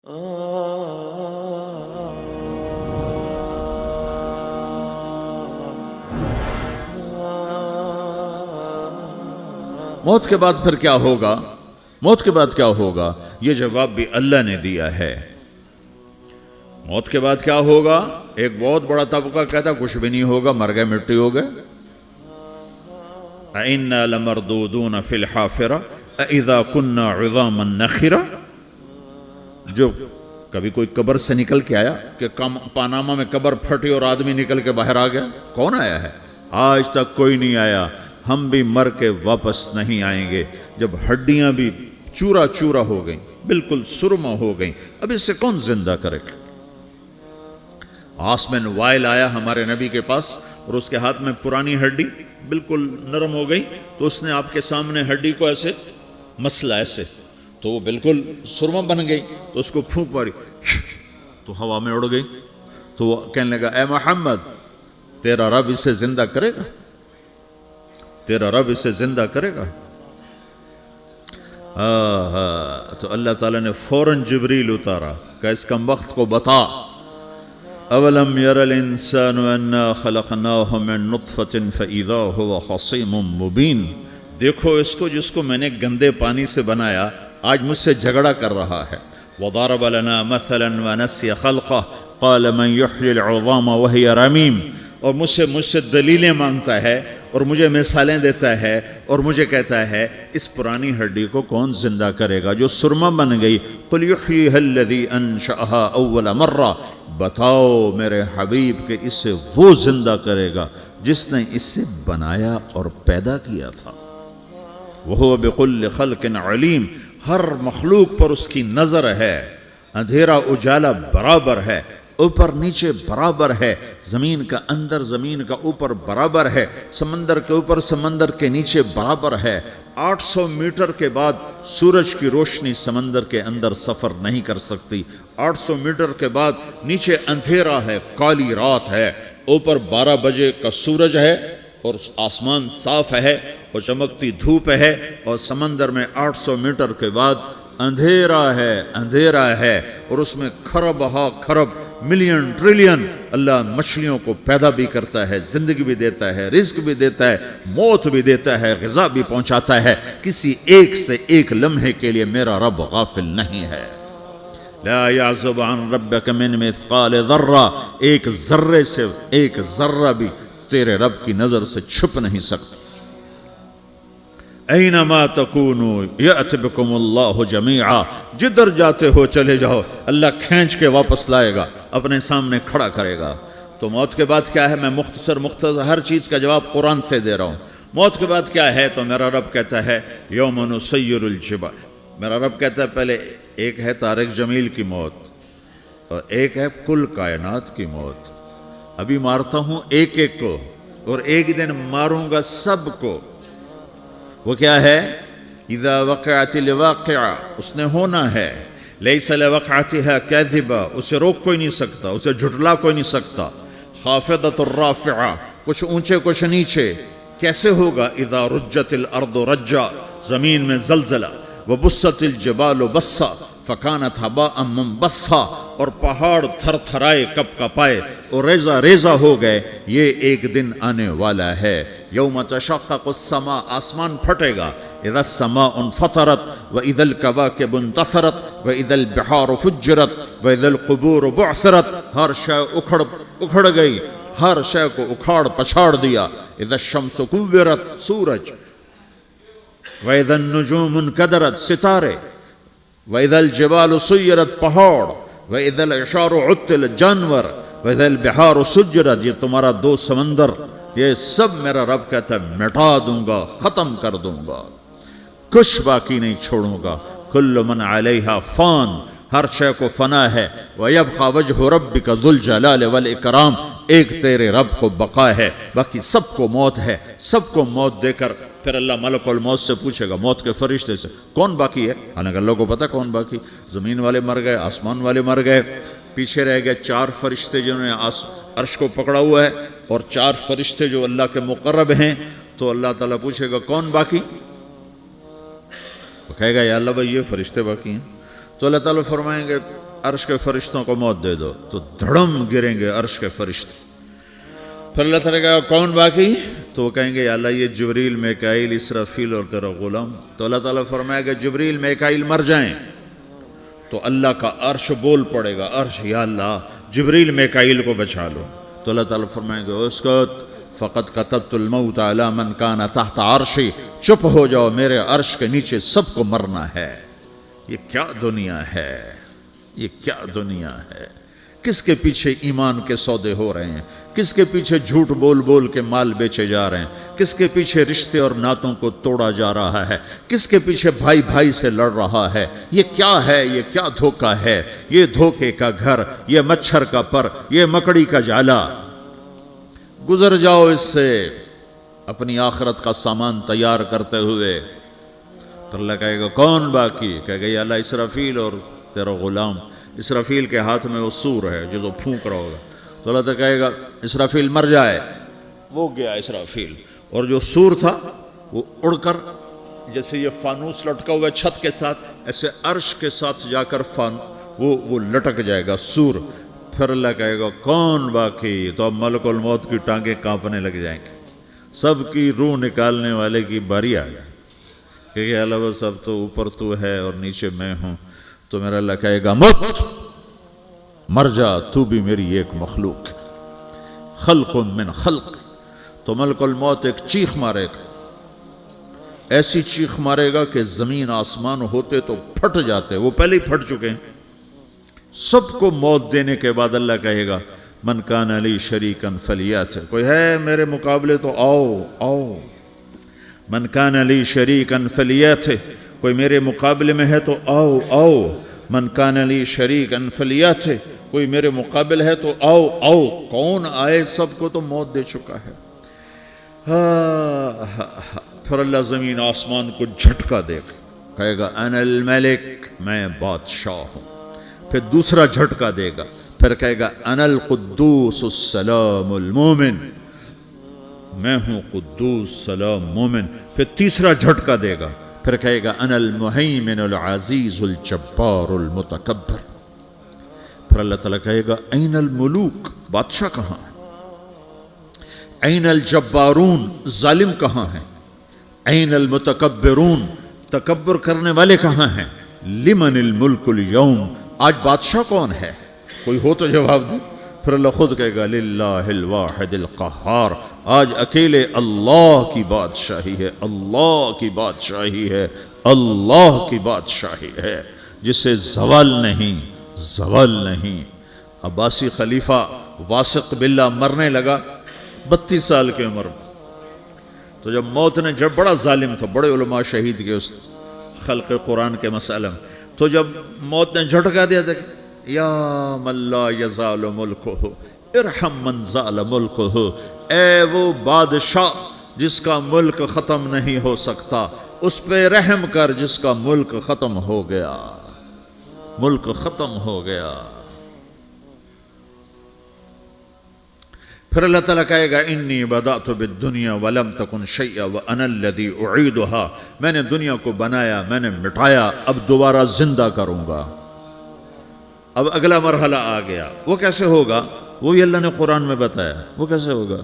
موت کے بعد پھر کیا ہوگا؟ موت کے بعد کیا ہوگا؟ یہ جواب بھی اللہ نے دیا ہے۔ موت کے بعد کیا ہوگا؟ ایک بہت بڑا طبقہ کہتا کچھ بھی نہیں ہوگا، مر گئے، مٹی ہو گئے۔ اِنَّا لَمَرْدُودُونَ فِي الْحَافِرَةِ اِذَا كُنَّا عِظَامًا نَخِرَةً۔ جو کبھی کوئی قبر سے نکل کے آیا کہ پاناما میں قبر پھٹی اور آدمی نکل کے باہر آ گیا؟ کون آیا ہے؟ آج تک کوئی نہیں آیا۔ ہم بھی مر کے واپس نہیں آئیں گے۔ جب ہڈیاں بھی چورا چورا ہو گئیں، بالکل سرما ہو گئیں، اب اس سے کون زندہ کرے گا؟ آسمین وائل آیا ہمارے نبی کے پاس اور اس کے ہاتھ میں پرانی ہڈی بالکل نرم ہو گئی، تو اس نے آپ کے سامنے ہڈی کو ایسے مسلا، ایسے تو وہ بالکل سرما بن گئی، تو اس کو پھونک ماری تو ہوا میں اڑ گئی۔ تو وہ کہنے لگا اے محمد، تیرا رب اسے زندہ کرے گا؟ تیرا رب اسے زندہ کرے گا؟ تو اللہ تعالیٰ نے فوراً جبریل اتارا کہ اس کمبخت کو بتا، اولم یر الانسان انا خلقناہ من نطفۃ فاذا هو خصیم مبین۔ دیکھو اس کو جس کو میں نے گندے پانی سے بنایا، آج مجھ سے جھگڑا کر رہا ہے۔ وضرب لنا مثلا ونسی خلقہ قال من یحیی العظام وہی رمیم۔ اور مجھ سے دلیلیں مانگتا ہے اور مجھے مثالیں دیتا ہے اور مجھے کہتا ہے اس پرانی ہڈی کو کون زندہ کرے گا جو سرما بن گئی؟ قل یحییھا الذی انشأھا اول مرہ۔ بتاؤ میرے حبیب کہ اسے وہ زندہ کرے گا جس نے اسے بنایا اور پیدا کیا تھا۔ وہو بکل خلق علیم۔ ہر مخلوق پر اس کی نظر ہے، اندھیرا اجالا برابر ہے، اوپر نیچے برابر ہے، زمین کا اندر زمین کا اوپر برابر ہے، سمندر کے اوپر سمندر کے نیچے برابر ہے۔ 800 میٹر کے بعد سورج کی روشنی سمندر کے اندر سفر نہیں کر سکتی۔ 800 میٹر کے بعد نیچے اندھیرا ہے، کالی رات ہے، اوپر 12 بجے کا سورج ہے اور آسمان صاف ہے اور چمکتی دھوپ ہے، اور سمندر میں 800 میٹر کے بعد اندھیرا ہے اور اس میں کھرب ہا کھرب ملین ٹریلین اللہ مچھلیوں کو پیدا بھی کرتا ہے، زندگی بھی دیتا ہے، رزق بھی دیتا ہے، موت بھی دیتا ہے، غذا بھی پہنچاتا ہے۔ کسی ایک سے ایک لمحے کے لیے میرا رب غافل نہیں ہے۔ لا يعزب عن ربك من مثقال ذرہ، ایک ذرے سے ایک ذرہ بھی تیرے رب کی نظر سے چھپ نہیں سکتا۔ اینما تکونوا یأت بکم اللہ جمیعا، جدھر جاتے ہو چلے جاؤ، اللہ کھینچ کے واپس لائے گا، اپنے سامنے کھڑا کرے گا۔ تو موت کے بعد کیا ہے؟ میں مختصر ہر چیز کا جواب قرآن سے دے رہا ہوں۔ موت کے بعد کیا ہے؟ تو میرا رب کہتا ہے یوم نسیر الجبال۔ میرا رب کہتا ہے پہلے ایک ہے طارق جمیل کی موت اور ایک ہے کل کائنات کی موت۔ ابھی مارتا ہوں ایک ایک کو اور ایک دن ماروں گا سب کو۔ وہ کیا ہے؟ اذا وقعت الواقعہ، اس نے ہونا ہے۔ لیس لوقعتها کاذبہ، اسے روک کوئی نہیں سکتا، اسے جھٹلا کوئی نہیں سکتا۔ خافضۃ الرافعہ، کچھ اونچے کچھ نیچے۔ کیسے ہوگا؟ اذا رجت الارض رجا، زمین میں زلزلہ۔ وبست الجبال بسا فکانت ہباء منبثا، اور پہاڑ تھر تھرائے کپ کپائے اور ریزہ ریزہ ہو گئے۔ یہ ایک دن آنے والا ہے۔ یوم تشقق السماء، آسمان پھٹے گا۔ اذا السماء انفطرت واذا الكواكب انتثرت واذا البحار فجرت واذا القبور بعثرت، ہر شے اکھڑ گئی، ہر شے کو اکھاڑ پچھاڑ دیا۔ اذا الشمس كورت، سورج۔ واذا النجوم انكدرت، ستارے۔ وَإِذَا الْجِبَالُ سُيِّرَتْ، پہاڑ۔ وَإِذَا الْعِشَارُ عُطِّلَتْ، جانور۔ وَإِذَا الْبِحَارُ سُجِّرَتْ، یہ تمہارا دو سمندر، یہ سب میرا رب کہتا ہے مٹا دوں گا، ختم کر دوں گا، کچھ باقی نہیں چھوڑوں گا۔ كُلُّ مَنْ عَلَيْهَا فان، ہر شے کو فنا ہے۔ وَيَبْقَى وَجْهُ رَبِّكَ ذُو الْجَلَالِ وَالْإِكْرَامِ، ایک تیرے رب کو بقا ہے، باقی سب کو موت ہے۔ سب کو موت دے کر پھر اللہ ملک الموت سے پوچھے گا، موت کے فرشتے سے، کون باقی ہے؟ حالانکہ اللہ کو پتہ کون باقی۔ زمین والے مر گئے، آسمان والے مر گئے، پیچھے رہ گئے 4 فرشتے جنہوں نے عرش کو پکڑا ہوا ہے، اور 4 فرشتے جو اللہ کے مقرب ہیں۔ تو اللہ تعالیٰ پوچھے گا کون باقی؟ وہ کہے گا یا اللہ بھائی یہ فرشتے باقی ہیں۔ تو اللہ تعالیٰ فرمائیں گے عرش کے فرشتوں کو موت دے دو، تو دھڑم گریں گے عرش کے فرشتے. پھر اللہ تعالیٰ کہا کون باقی؟ تو وہ کہیں گے یا اللہ یہ جبریل، میکائیل، اسرافیل اور تیرا غلام. تو اللہ تعالیٰ فرمائے گا جبریل میکائیل مر جائیں تو اللہ کا عرش بول پڑے گا، عرش یا اللہ جبریل میکائیل کو بچا لو. تو اللہ تعالیٰ فرمائے گا اسکت فقط کتبت الموت علی من کان تحت عرشی، چپ ہو جاؤ، میرے عرش کے نیچے سب کو مرنا ہے. یہ کیا دنیا ہے، یہ کیا دنیا ہے. کس کے پیچھے ایمان کے سودے ہو رہے ہیں، کس کے پیچھے جھوٹ بول بول کے مال بیچے جا رہے ہیں، کس کے پیچھے رشتے اور ناتوں کو توڑا جا رہا ہے، کس کے پیچھے بھائی بھائی سے لڑ رہا ہے. یہ کیا ہے، یہ کیا دھوکہ ہے، یہ دھوکے کا گھر، یہ مچھر کا پر، یہ مکڑی کا جالا. گزر جاؤ اس سے اپنی آخرت کا سامان تیار کرتے ہوئے. پھر اللہ کہے گا کون باقی؟ کہے گا یا اللہ اسرافیل اور تیرا غلام. اسرافیل کے ہاتھ میں وہ سور ہے جو پھونک رہا ہوگا. تو اللہ تعالیٰ کہے گا اسرافیل مر جائے، وہ گیا اسرافیل. اور جو سور تھا وہ اڑ کر جیسے یہ فانوس لٹکا ہوا ہے چھت کے ساتھ، ایسے عرش کے ساتھ جا کر وہ لٹک جائے گا سور. پھر اللہ کہے گا کون باقی؟ تو اب ملک الموت کی ٹانگیں کانپنے لگ جائیں گی، سب کی روح نکالنے والے کی باری آ گئی کہ اللہ وہ سب تو اوپر تو ہے اور نیچے میں ہوں. تو میرا اللہ کہے گا مت، مر جا، تو بھی میری ایک مخلوق، خلق من خلق. تو ملک الموت ایک چیخ مارے گا، ایسی چیخ مارے گا کہ زمین آسمان ہوتے تو پھٹ جاتے، وہ پہلے ہی پھٹ چکے ہیں. سب کو موت دینے کے بعد اللہ کہے گا من کان لی شریکا فلیات، کوئی ہے میرے مقابلے تو آؤ آؤ. من کان لی شریکا فلیات، کوئی میرے مقابلے میں ہے تو آؤ آؤ. من کان لی شریکا فلیات، کوئی میرے مقابل ہے تو آؤ آؤ. کون آئے؟ سب کو تو موت دے چکا ہے. پھر اللہ زمین آسمان کو جھٹکا دے گا، کہے گا انا الملک، میں بادشاہ ہوں. پھر دوسرا جھٹکا دے گا، پھر کہے گا انا القدوس السلام المومن، میں ہوں قدوس سلام مومن. پھر تیسرا جھٹکا دے گا، پھر کہے گا انا المہیمن العزیز الجبار المتکبر. پھر اللہ تعالیٰ کہے گا این الملوک، بادشاہ کہاں ہے؟ این الجبارون، ظالم کہاں ہیں؟ این المتکبرون، تکبر کرنے والے کہاں ہیں؟ لمن الملک اليوم، آج بادشاہ کون ہے؟ کوئی ہو تو جواب دے. پھر اللہ خود کہے گا للہ الواحد القہار، آج اکیلے اللہ کی بادشاہی ہے، اللہ کی بادشاہی ہے، اللہ کی بادشاہی ہے جسے زوال نہیں، زوال نہیں. عباسی خلیفہ واثق باللہ مرنے لگا 32 سال کی عمر میں. تو جب موت نے، جب بڑا ظالم تھا، بڑے علماء شہید کے اس خلق قرآن کے مسئلہ میں، تو جب موت نے جھٹکا دیا تھا یا من لا یزال ملکہ ارحم من زال ملکہ، اے وہ بادشاہ جس کا ملک ختم نہیں ہو سکتا، اس پہ رحم کر جس کا ملک ختم ہو گیا، ملک ختم ہو گیا. پھر اللہ تعالیٰ کہے گا انی بدأت بالدنیا ولم تکن شیئا وانا الذی اعیدہا، میں نے دنیا کو بنایا، میں نے مٹایا، اب دوبارہ زندہ کروں گا. اب اگلا مرحلہ آ گیا. وہ کیسے ہوگا؟ وہ بھی اللہ نے قرآن میں بتایا. وہ کیسے ہوگا؟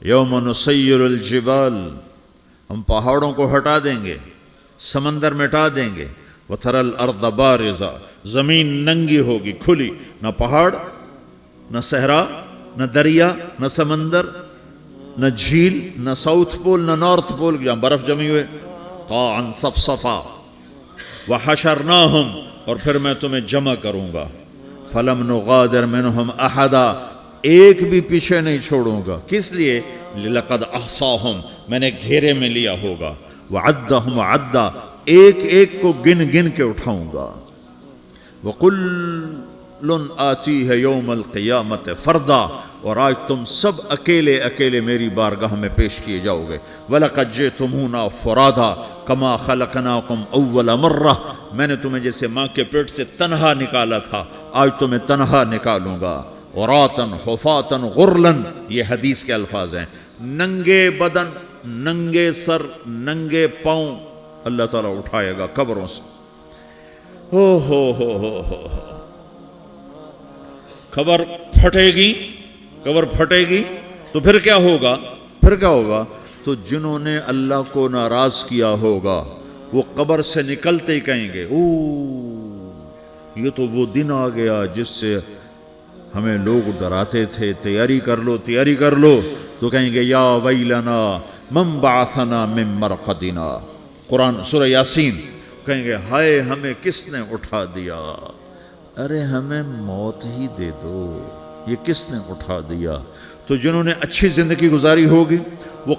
یوم نسیر الجبال، ہم پہاڑوں کو ہٹا دیں گے، سمندر مٹا دیں گے. وَتَرَى الْأَرْضَ بَارِزَةً، زمین ننگی ہوگی، کھلی، نہ پہاڑ، نہ صحرا، نہ دریا، نہ سمندر، نہ جھیل، نہ ساؤتھ پول، نہ نارتھ پول جہاں برف جمی ہوئے. قاعًا صفصفا وحشرناہم، اور پھر میں تمہیں جمع کروں گا. فلم نغادر منہم احدا، ایک بھی پیچھے نہیں چھوڑوں گا. کس لیے؟ لقد احصاہم، میں نے گھیرے میں لیا ہوگا. وعدہم عدا، ایک ایک کو گن گن کے اٹھاؤں گا. وَقُلٌ آتِيهَ يَوْمَ الْقِيَامَةِ فَرْدًا، اور آج تم سب اکیلے اکیلے میری بارگاہ میں پیش کیے جاؤ گے. وَلَقَدْ جِئْتُمُونَا فُرَادًا كَمَا خَلَقْنَاكُمْ أَوَّلَ مَرَّةٍ، میں نے تمہیں جیسے ماں کے پیٹ سے تنہا نکالا تھا، آج تمہیں تنہا نکالوں گا. عُرَاةً حُفَاةً غُرْلًا، یہ حدیث کے الفاظ ہیں. ننگے بدن، ننگے سر، ننگے پاؤں، اللہ تعالیٰ اٹھائے گا قبروں سے. ہو قبر پھٹے گی تو پھر کیا ہوگا؟ تو جنہوں نے اللہ کو ناراض کیا ہوگا وہ قبر سے نکلتے ہی کہیں گے یہ تو وہ دن آ گیا جس سے ہمیں لوگ ڈراتے تھے، تیاری کر لو. تو کہیں گے یا ویلنا من بعثنا من مرقدنا. قرآن سورہ یاسین. کہیں گے ہائے ہمیں کس نے اٹھا دیا. ارے ہمیں موت ہی دے دو، یہ کس نے اٹھا دیا؟ تو جنہوں نے اچھی زندگی گزاری ہوگی وہ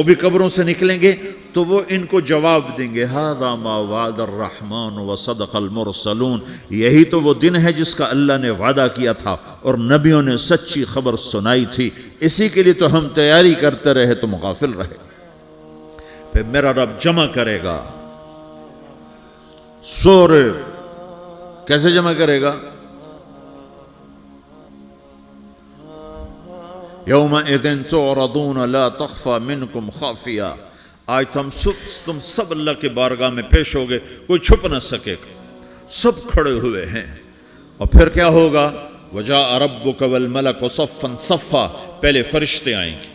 بھی قبروں سے نکلیں گے تو وہ ان کو جواب دیں گے ھذا ما وعد الرحمن وصدق المرسلون. یہی تو وہ دن ہے جس کا اللہ نے وعدہ کیا تھا اور نبیوں نے سچی خبر سنائی تھی، اسی کے لیے تو ہم تیاری کرتے رہے، تم غافل رہے. پھر میرا رب جمع کرے گا سورے. کیسے جمع کرے گا؟ یومئذ تعرضون لا تخفى منکم خافیہ. آج تم سب اللہ کے بارگاہ میں پیش ہوگے، کوئی چھپ نہ سکے گا، سب کھڑے ہوئے ہیں. اور پھر کیا ہوگا؟ وجاء ربک والملک صفا صفا. پہلے فرشتے آئیں گے،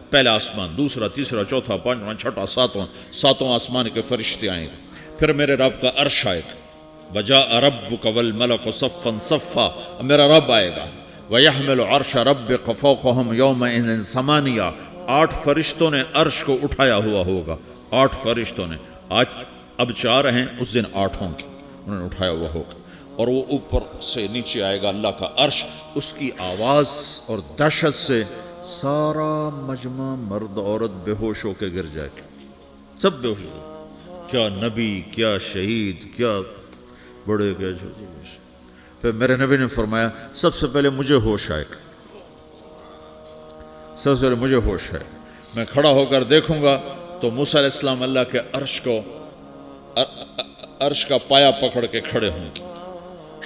پہلا آسمان، دوسرا، تیسرا، چوتھا، پانچواں، چھٹا، ساتواں آسمان کے فرشتے آئیں گے. پھر میرے رب کا عرش آئے گا. وجاء ربک والملک صفا صفا. میرا رب آئے گا. وَيَحْمِلُ عَرْشَ رَبِّكَ فَوْقَهُمْ يَوْمَئِذٍ ثَمَانِيَةٌ. 8 فرشتوں نے عرش کو اٹھایا ہوا ہوگا. 8 فرشتوں نے. اب 4 ہیں، اس دن 8 ہوں گے، انہوں نے اٹھایا ہوا ہوگا. اور وہ اوپر سے نیچے آئے گا اللہ کا عرش. اس کی آواز اور دہشت سے سارا مجمع مرد عورت بے ہوش ہو کے گر جائے گا، سب بے ہوش ہو. کیا نبی، کیا شہید، کیا بڑے، کیا چھوٹے. پھر میرے نبی نے فرمایا سب سے پہلے مجھے ہوش آئے گا، سب سے پہلے مجھے ہوش ہے. میں کھڑا ہو کر دیکھوں گا تو موسیٰ علیہ السلام اللہ کے عرش کا پایا پکڑ کے کھڑے ہوں گے.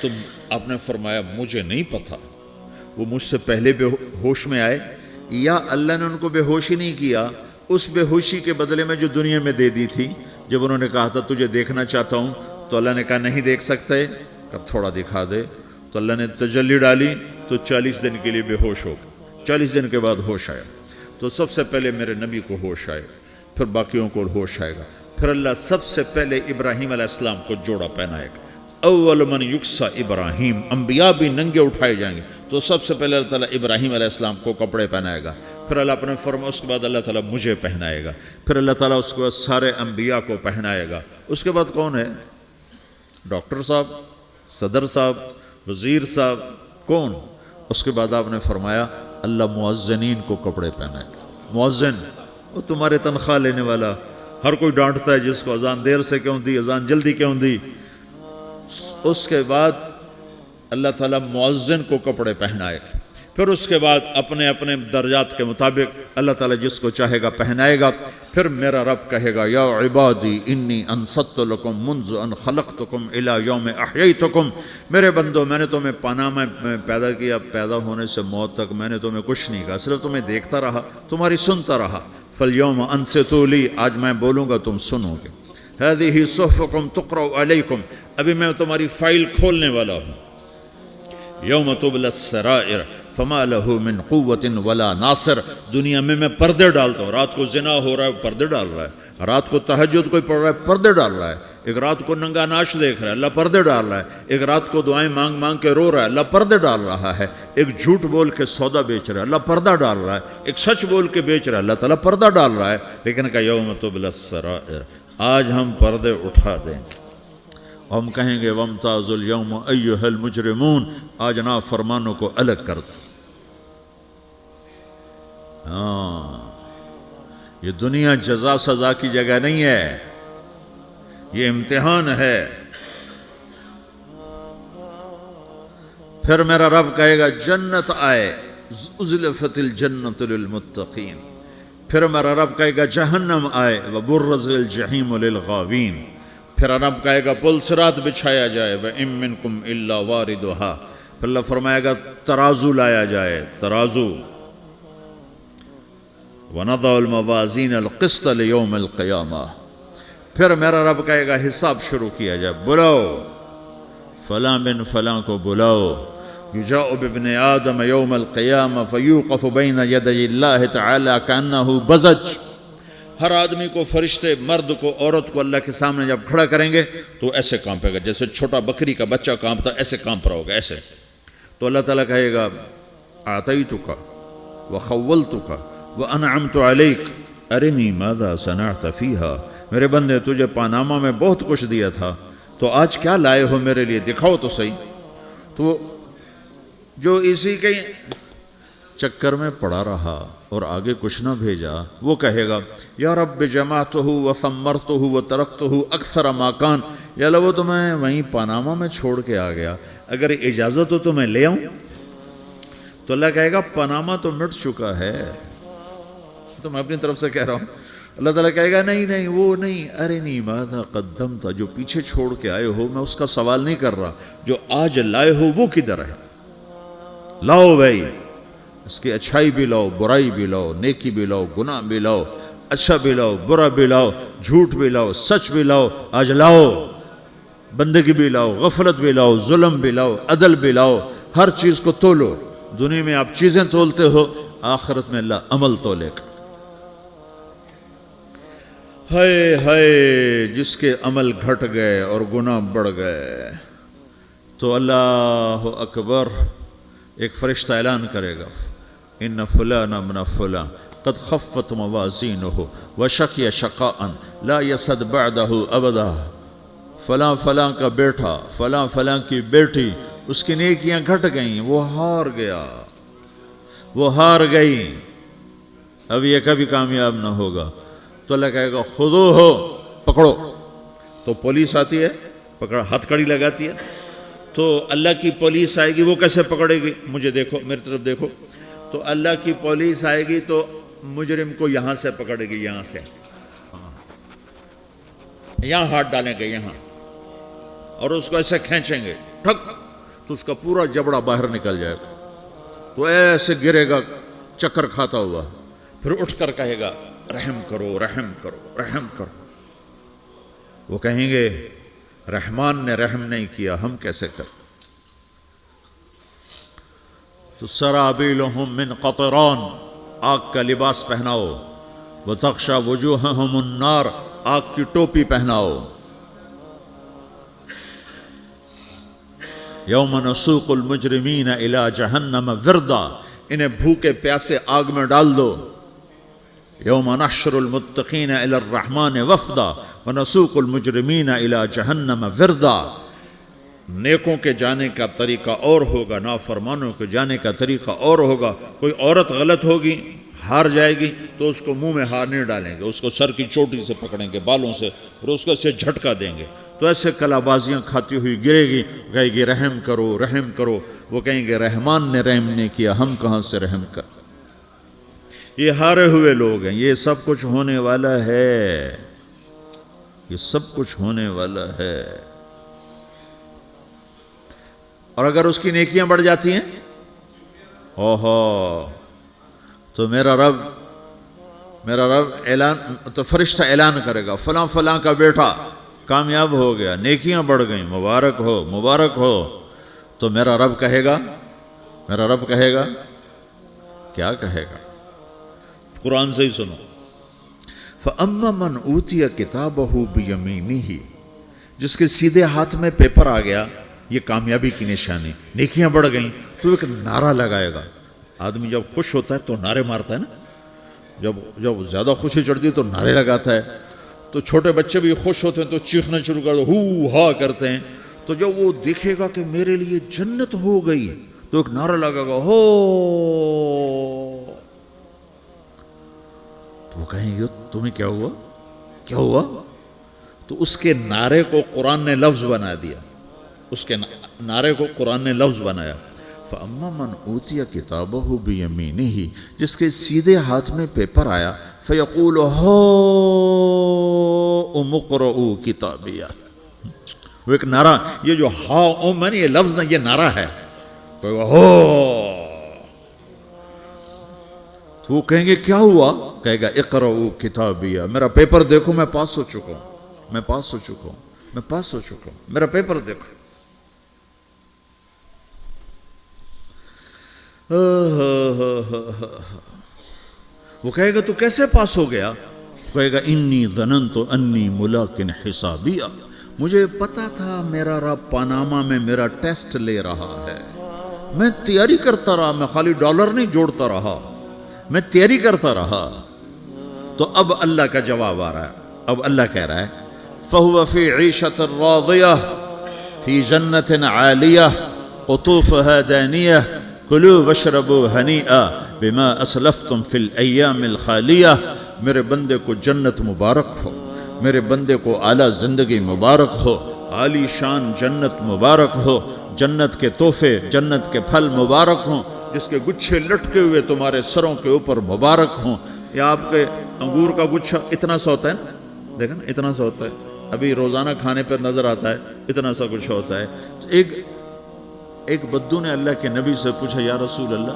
تو آپ نے فرمایا مجھے نہیں پتا وہ مجھ سے پہلے بے ہوش میں آئے یا اللہ نے ان کو بے ہوش ہی نہیں کیا. اس بے ہوشی کے بدلے میں جو دنیا میں دے دی تھی، جب انہوں نے کہا تھا تجھے دیکھنا چاہتا ہوں، تو اللہ نے کہا نہیں دیکھ سکتے، اب تھوڑا دکھا دے. تو اللہ نے تجلی ڈالی تو 40 دن کے لیے بے ہوش ہو گئے. 40 دن کے بعد ہوش آیا. تو سب سے پہلے میرے نبی کو ہوش آئے، پھر باقیوں کو ہوش آئے گا. پھر اللہ سب سے پہلے ابراہیم علیہ السلام کو جوڑا پہنائے گا. اول من یکسا ابراہیم. انبیاء بھی ننگے اٹھائے جائیں گے تو سب سے پہلے اللہ تعالیٰ ابراہیم علیہ السلام کو کپڑے پہنائے گا. پھر اللہ اپنے فرما اس کے بعد اللہ تعالیٰ مجھے پہنائے گا. پھر اللہ تعالیٰ اس کے بعد سارے انبیاء کو پہنائے گا. اس کے بعد کون ہے؟ ڈاکٹر صاحب، صدر صاحب، وزیر صاحب، کون؟ اس کے بعد آپ نے فرمایا اللہ مؤذنین کو کپڑے پہنائے. مؤذن وہ تمہارے تنخواہ لینے والا. ہر کوئی ڈانٹتا ہے جس کو اذان دیر سے کیوں دی، اذان جلدی کیوں دی. اس کے بعد اللہ تعالیٰ مؤذن کو کپڑے پہنائے گا. پھر اس کے بعد اپنے اپنے درجات کے مطابق اللہ تعالیٰ جس کو چاہے گا پہنائے گا. پھر میرا رب کہے گا یا عبادی انی انصت لکم منذ ان خلقتکم الی یوم احییتکم. میرے بندو، میں نے تمہیں پاناما میں پیدا کیا، پیدا ہونے سے موت تک میں نے تمہیں کچھ نہیں کہا، صرف تمہیں دیکھتا رہا، تمہاری سنتا رہا. فالیوم انصتوا لی. آج میں بولوں گا تم سنو گے. ہذہ صحفکم تقرأ علیکم. ابھی میں تمہاری فائل کھولنے والا ہوں. یوم تبلی السرائر فما له من قوت ولا ناصر. دنیا میں پردے ڈالتا ہوں. رات کو زنا ہو رہا ہے، پردے ڈال رہا ہے. رات کو تہجد کوئی پڑھ رہا ہے، پردے ڈال رہا ہے. ایک رات کو ننگا ناچ دیکھ رہا ہے، اللہ پردے ڈال رہا ہے. ایک رات کو دعائیں مانگ مانگ کے رو رہا ہے، اللہ پردے ڈال رہا ہے. ایک جھوٹ بول کے سودا بیچ رہا ہے، اللہ پردہ ڈال رہا ہے. ایک سچ بول کے بیچ رہا ہے، اللہ تعالیٰ پردہ ڈال رہا ہے. لیکن کہ یوم تبلی السرائر، آج ہم پردے اٹھا دیں گے. ہم کہیں گے وامتازوا اليوم ایھا المجرمون. آج نافرمانوں کو الگ کر دو. یہ دنیا جزا سزا کی جگہ نہیں ہے، یہ امتحان ہے. پھر میرا رب کہے گا جنت آئے، ازلفت الجنت للمتقین. پھر میرا رب کہے گا جہنم آئے، وبرز الجحیم للغاوین. پھر رب کہے گا پل صراط بچھایا جائے، وَإِن مِّنكُمْ إِلَّا وَارِدُهَا. پھر اللہ فرمائے گا ترازو لایا جائے، ترازو. وَنَضَعُ الْمَوَازِينَ الْقِسْطَ لِيَوْمِ الْقِيَامَةِ. پھر میرا رب کہے گا حساب شروع کیا جائے، بلاؤ فلاں بن فلاں کو بلاؤ، یجاء بابن آدم یوم القیامہ فیوقف بین یدی اللہ تعالی کانہ بزج۔ ہر آدمی کو، فرشتے، مرد کو، عورت کو اللہ کے سامنے جب کھڑا کریں گے تو ایسے کانپے گا جیسے چھوٹا بکری کا بچہ کانپتا، ایسے کانپ رہا ہوگا ایسے۔ تو اللہ تعالیٰ کہے گا اعطیتک وخولتک وانعمت علیک ارنی ماذا صنعت فیہا، میرے بندے تجھے پاناما میں بہت کچھ دیا تھا، تو آج کیا لائے ہو میرے لیے، دکھاؤ تو صحیح۔ تو جو اسی کے چکر میں پڑا رہا اور آگے کچھ نہ بھیجا، وہ کہے گا یا رب جمعتہ وثمرتہ وترکتہ اکثر ما کان، یا اللہ وہ تو میں وہیں پاناما میں چھوڑ کے آ گیا، اگر اجازت ہو تو میں لے آؤں؟ تو اللہ کہے گا پاناما تو مٹ چکا ہے، تو میں اپنی طرف سے کہہ رہا ہوں۔ اللہ تعالیٰ کہے گا نہیں نہیں وہ نہیں، ارنی ماذا قدمت، جو پیچھے چھوڑ کے آئے ہو میں اس کا سوال نہیں کر رہا، جو آج لائے ہو وہ کدھر ہے، لاؤ بھائی، اس کی اچھائی بھی لاؤ، برائی بھی لاؤ، نیکی بھی لاؤ، گناہ بھی لاؤ، اچھا بھی لاؤ، برا بھی لاؤ، جھوٹ بھی لاؤ، سچ بھی لاؤ، آج لاؤ، بندگی بھی لاؤ، غفلت بھی لاؤ، ظلم بھی لاؤ، عدل بھی لاؤ، ہر چیز کو تولو۔ دنیا میں آپ چیزیں تولتے ہو، آخرت میں اللہ عمل تولے گا۔ ہائے ہائے جس کے عمل گھٹ گئے اور گناہ بڑھ گئے، تو اللہ اکبر، ایک فرشتہ اعلان کرے گا ان فلان من فلان قد خفت موازینہ وشقی شقاء لا یسد بعدہ ابدا، فلاں فلاں کا بیٹا، فلاں فلاں کی بیٹی، اس کی نیکیاں گھٹ گئیں، وہ ہار گیا، وہ ہار گئی، اب یہ کبھی کامیاب نہ ہوگا۔ تو اللہ کہے گا خودو ہو، پکڑو۔ تو پولیس آتی ہے، پکڑا، ہتھ کڑی لگاتی ہے، تو اللہ کی پولیس آئے گی، وہ کیسے پکڑے گی؟ مجھے دیکھو، میری طرف دیکھو۔ تو اللہ کی پولیس آئے گی تو مجرم کو یہاں سے پکڑے گی، یہاں سے، یہاں ہاتھ ڈالیں گے یہاں، اور اس کو ایسے کھینچیں گے، ٹھک، تو اس کا پورا جبڑا باہر نکل جائے گا، تو ایسے گرے گا چکر کھاتا ہوا، پھر اٹھ کر کہے گا رحم کرو، رحم کرو، رحم کرو۔ وہ کہیں گے رحمان نے رحم نہیں کیا، ہم کیسے کریں؟ تو سرابیلہم من قطران، آگ کا لباس پہناؤ، وتغشا وجوہہم النار، آگ کی ٹوپی پہناؤ۔ یوم نسوق المجرمین الی جہنم وردا، انہیں بھوکے پیاسے آگ میں ڈال دو۔ یوم نحشر المتقین الی الرحمن وفدا ونسوق المجرمین الی جہنم وردا۔ نیکوں کے جانے کا طریقہ اور ہوگا، نافرمانوں کے جانے کا طریقہ اور ہوگا۔ کوئی عورت غلط ہوگی، ہار جائے گی، تو اس کو منہ میں ہار نہیں ڈالیں گے، اس کو سر کی چوٹی سے پکڑیں گے، بالوں سے، اور اس کو سے جھٹکا دیں گے، تو ایسے کلا بازیاں کھاتی ہوئی گرے گی، کہے گی رحم کرو، رحم کرو۔ وہ کہیں گے رحمان نے رحم نہیں کیا، ہم کہاں سے رحم کر۔ یہ ہارے ہوئے لوگ ہیں، یہ سب کچھ ہونے والا ہے، یہ سب کچھ ہونے والا ہے۔ اور اگر اس کی نیکیاں بڑھ جاتی ہیں، اوہو، تو میرا رب اعلان، تو فرشتہ اعلان کرے گا فلاں فلاں کا بیٹا کامیاب ہو گیا، نیکیاں بڑھ گئیں، مبارک ہو، مبارک ہو۔ تو میرا رب کہے گا کیا کہے گا؟ قرآن سے ہی سنو۔ فَأَمَّا مَنْ أُوتِيَ كِتَابَهُ بِيَمِينِهِ، جس کے سیدھے ہاتھ میں پیپر آ گیا، یہ کامیابی کی نشانی، نیکیاں بڑھ گئیں، تو ایک نعرہ لگائے گا۔ آدمی جب خوش ہوتا ہے تو نعرے مارتا ہے نا، جب زیادہ خوشی چڑھتی ہے تو نعرے لگاتا ہے۔ تو چھوٹے بچے بھی خوش ہوتے ہیں تو چیخنا شروع کر دو، ہو ہا کرتے ہیں۔ تو جب وہ دیکھے گا کہ میرے لیے جنت ہو گئی، تو ایک نعرہ لگے گا، ہو، تو وہ کہیں گے تمہیں کیا ہوا، کیا ہوا؟ تو اس کے نعرے کو قرآن نے لفظ بنا دیا، اس کے نعرے کو قرآن نے لفظ بنایا۔ فَأَمَّا مَنْ أُوتِيَ كِتَابَهُ بِيَمِينِهِ، جس کے سیدھے ہاتھ میں پیپر آیا، فَيَقُولُ هَاؤْمُ اقْرَءُوا كِتَابِيَهْ، وہ ایک نعرہ، یہ جو ہا میں نے یہ لفظ نہ، یہ نعرہ ہے، تو وہ کہیں گے کیا ہوا؟ کہے گا اقرؤوا کتابیہ، میرا پیپر دیکھو، میں پاس ہو چکا ہوں، میں پاس ہو چکا ہوں، میں پاس ہو چکا ہوں، میرا پیپر دیکھو۔ وہ کہے گا تو کیسے پاس ہو گیا؟ کہے گا انی ظننت انی ملاقٍ حسابیہ، مجھے پتا تھا میرا رب پاناما میں میرا ٹیسٹ لے رہا ہے، میں تیاری کرتا رہا، میں خالی ڈالر نہیں جوڑتا رہا، میں تیاری کرتا رہا۔ تو اب اللہ کا جواب آ رہا ہے، اب اللہ کہہ رہا ہے فَهُوَ فِي عِيشَةٍ رَاضِيَةٍ فِي جَنَّةٍ عَالِيَةٍ قُطُوفُهَا دَانِيَةٌ کلوا واشربوا ہنیئا بما اسلفتم فی الایام الخالیہ۔ میرے بندے کو جنت مبارک ہو، میرے بندے کو اعلیٰ زندگی مبارک ہو، عالی شان جنت مبارک ہو، جنت کے تحفے، جنت کے پھل مبارک ہوں، جس کے گچھے لٹکے ہوئے تمہارے سروں کے اوپر مبارک ہوں۔ یا آپ کے انگور کا گچھا اتنا سا ہوتا ہے نا، دیکھیں نا اتنا سا ہوتا ہے، ابھی روزانہ کھانے پر نظر آتا ہے، اتنا سا گچھا ہوتا ہے۔ تو ایک بدو نے اللہ کے نبی سے پوچھا یا رسول اللہ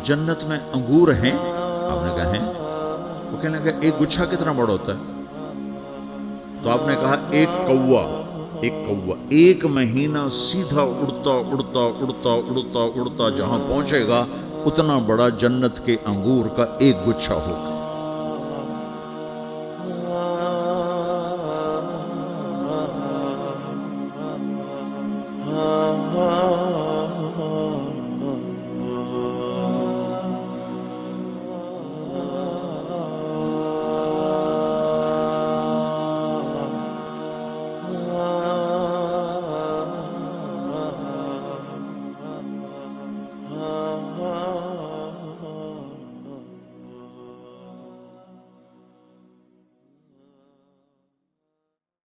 جنت میں انگور ہیں؟ آپ نے کہا ہیں۔ وہ کہنے لگا ایک گچھا کتنا بڑا ہوتا ہے؟ تو آپ نے کہا ایک کوا ایک مہینہ سیدھا اڑتا اڑتا اڑتا اڑتا اڑتا جہاں پہنچے گا اتنا بڑا جنت کے انگور کا ایک گچھا ہوگا۔